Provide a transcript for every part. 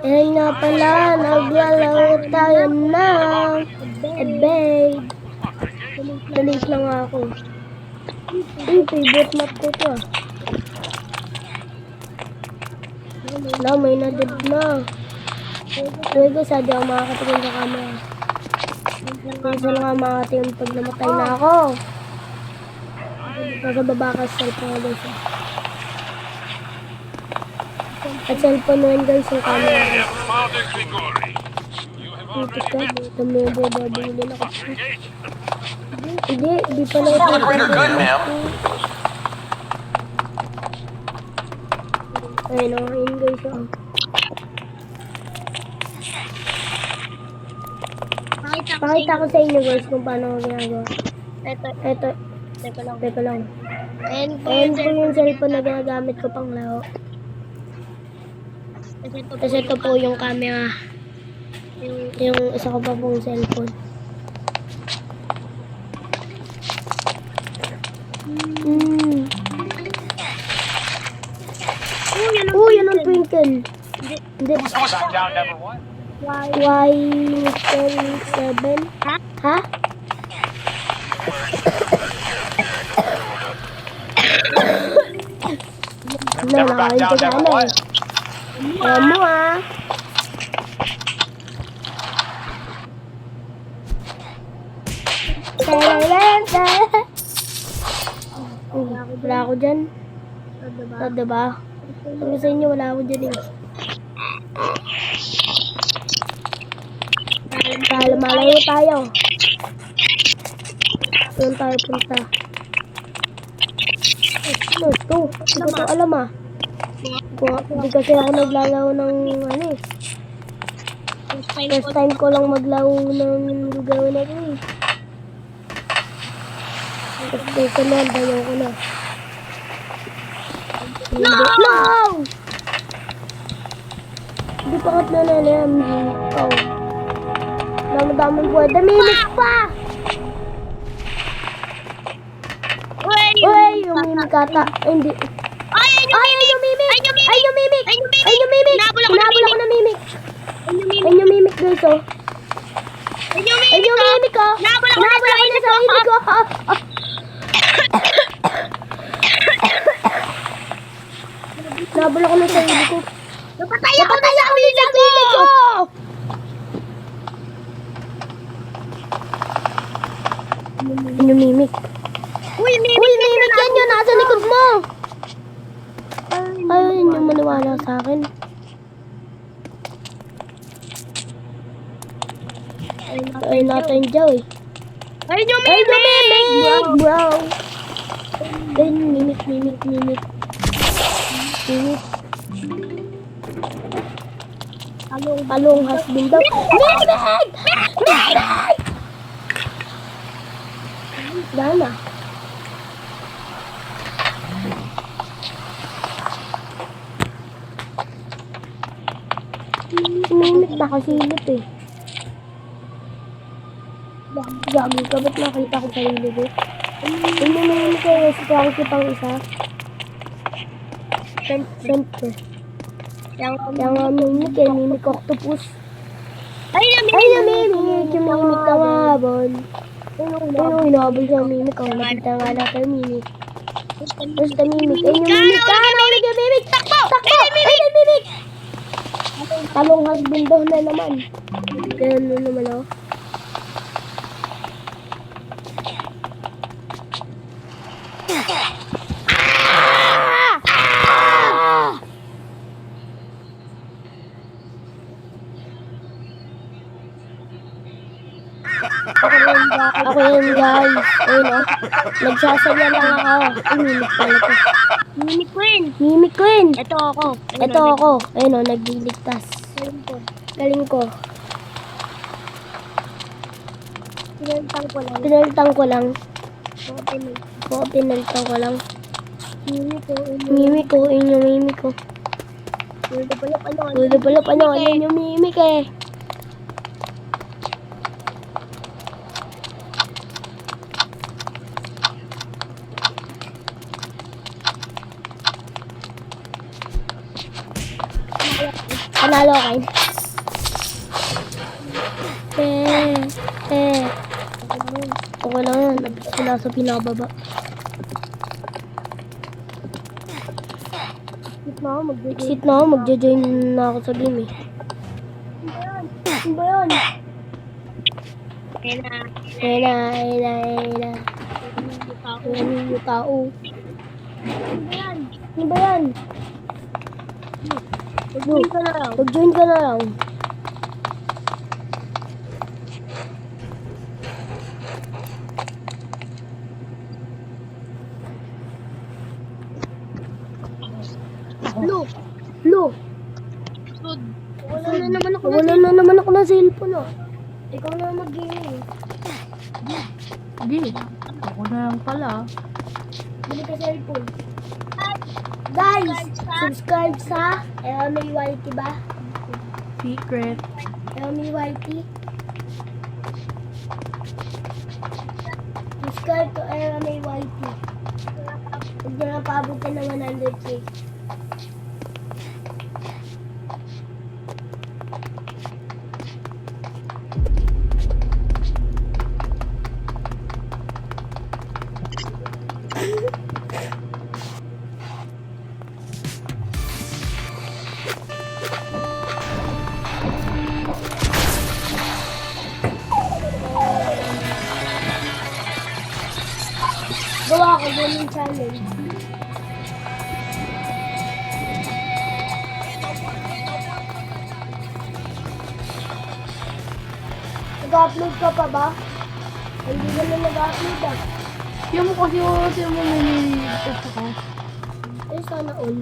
Eh nga pala, naglalaro tayo ng evade. Dalit lang ako. Favorite map ko to ah. Wala, may na-dead na. Tuwag ko, sadya ako makakatingin sa camera. Kasi lang nga makakatingin pag namatay na ako. Nasa baba ka sa cellphone guys. At cellphone rin guys yung camera guys. Putik ka, dami yung bababulin ako. Hindi pala ito. Ayun o, ayun guys o. Pakita ko sa inyo guys kung paano ko ginagawa. Ito. Teka lang. Ayun po yung cellphone na ginagamit ko pang laro. Kasi ito po yung camera. Yung isa ko pa pong cellphone. Yan ang twinkle. Hindi. Why 7? Ha? Nalakain ko sana eh. Alam mo ah. Wala ako dyan. Diba? Sabi sa inyo, wala ako dyan eh. Malayo tayo. Saan tayo punta? Ano ito? Hindi ko ito alam ah. Hindi kasi ako naglalaro ng ano eh. First time ko lang maglaro ng lugar na ito eh. Tapos ko na, dayo ko na. No! Hindi pa kat na yan. Oh. Dami-daming buhay. Damimik pa! Uy! Umimik ata. Hindi. Ay, umimik! Ay, umimik! Hinabol ako na mimik. Ay, umimik guys oh. Ay, umimik oh. Hinabol ako na sa umimik oh. Hinabol ako na sa umimik ko. Napatay ako na sa umimik ko! Mimik. Uy, mimik yan yun. Nasa likod mo. Ayun yung maniwala sa akin. Ayun natin dyan eh. Ayun yung mimik, bro. Ayun, mimik. Talong has been daw. Mimik! Dana. Mimik nakasilip eh. Gagi ka, ba't nakita ko sa ilip eh? Mimik kayo sa prangki pang isa. Siyempre. Yung mimik eh, mimik octopus. Ay, mimik! Yung mimik ka mabon. Ano, hinabol sa mimik. Nakita nga natin mimik. Basta mimik. Ayun yung mimik. Nahulog yung mimik. Takbo! Ayun yung mimik! Talong husband daw na naman. Ganyan na naman ako. Ako yun guys. Ayun o. Nagsasaya lang ako. Ay, mimik pala ito. Mimik Queen. Ito ako. Ayun o, nagliligtas. Galing ko. Pinalitang ko lang. Mimik ko. Ayun yung mimik ko. Ayun yung mimik eh. Panalo kumakain. Okay lang yan. Wala sa pinababa. Exit na ako. Magja-join na ako sa game eh. Ano ba yan? Ayun na. Ayun yung tao. Ano ba yan? Mag-join ka na lang. Mag-join ka na lang. Lo. Wala na naman ako ng cellphone ah. Ikaw na mag-game. Hindi. Ako na lang pala. Bili ka cellphone. Guys, subscribe sa LMAYT ba? Secret. LMAYT. Subscribe to LMAYT. Huwag nyo na paabutin ng 100k. Gawa ko ganun challenge. Nag-upload ka pa ba? Hindi ka na nag-upload ah. Yung mo kasi yung mo may nililipas ako. Eh, sana all.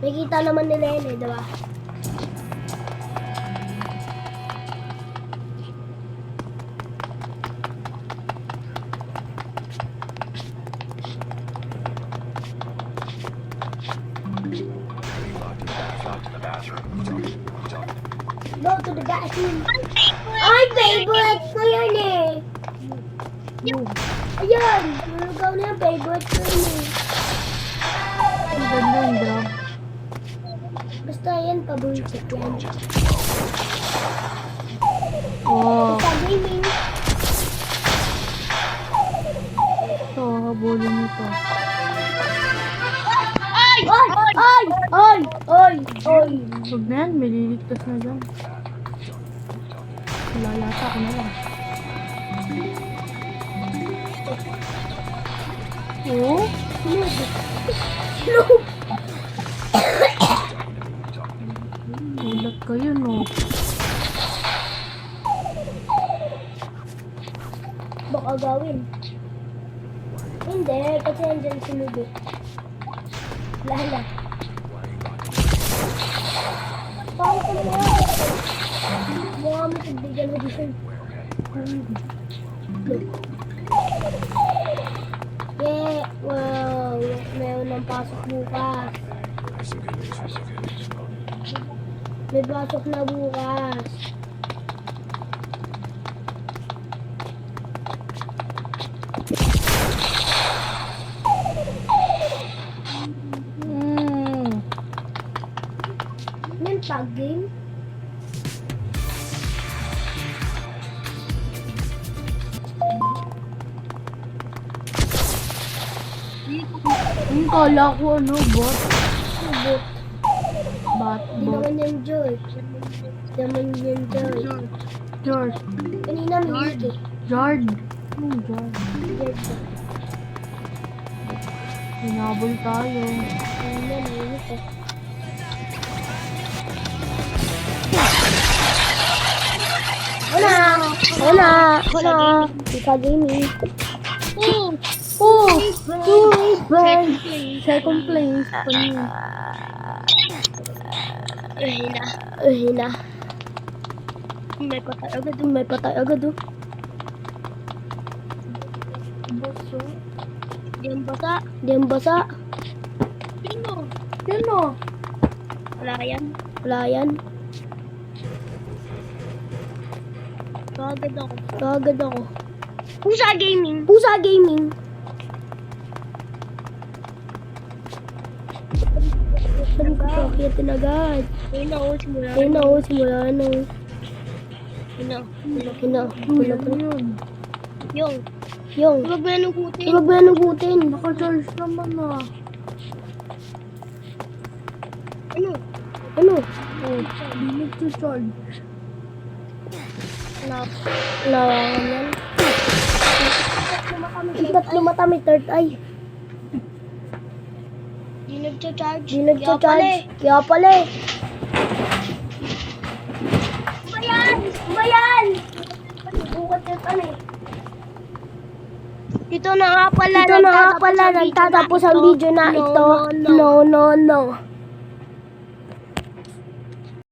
Nakikita naman nila yun eh, diba? Go to the bathroom. Ay, favorite ko yan eh. Ayan, nulugaw na yan, favorite ko yun eh. Ang ganda yung drop. Basta yan, paborito ko yan. Oh. Sa gaming, Ito, habulin nito. Ay! Huwag na yan, may liligtas na dyan. Lalata ko na lang. Oh? Ulat kayo, no? Baka gawin. Hindi, kasi andyan si Lubi. Lala. Paano ka naman? Mukha mo tagbigan na dito. Yeah, wow. Mayroon ng pasok bukas. May pasok na bukas. Yung tag game? Ang kala ko ano, bot? Subot. Bot, Hindi bot. naman yan Joy. Hindi naman yan Joy. George. Kanina minig eh. George. Anong George? George ba? Hinabol tayo. Kanina minig eh. Wala. Ika gaming. Second place. Hina. May patay agad oh. Boso. Diyan basa. Sino? Wala yan. Kagad ako. Pusa gaming. Sabi ko pa, akitin agad. Ayun na, oh, simula. Ayun na, oh, simula na. Ayun na. Ayun na, wala pa. Yung. Yung, Huwag mo yan nugutin. huwag mo yan nugutin. Naka-charge naman ah. Ano? Ano? Oh, hindi nag-charge. Wala yan. Yung tatlo mata may third eye. Hindi nag-charge. Di nagcha-charge. Kaya pala eh. Bayan! Bayan! Bukat yung ano eh. Dito na nga pala. Ito na nga pala, nagtatapos ang video na ito. No, no, no.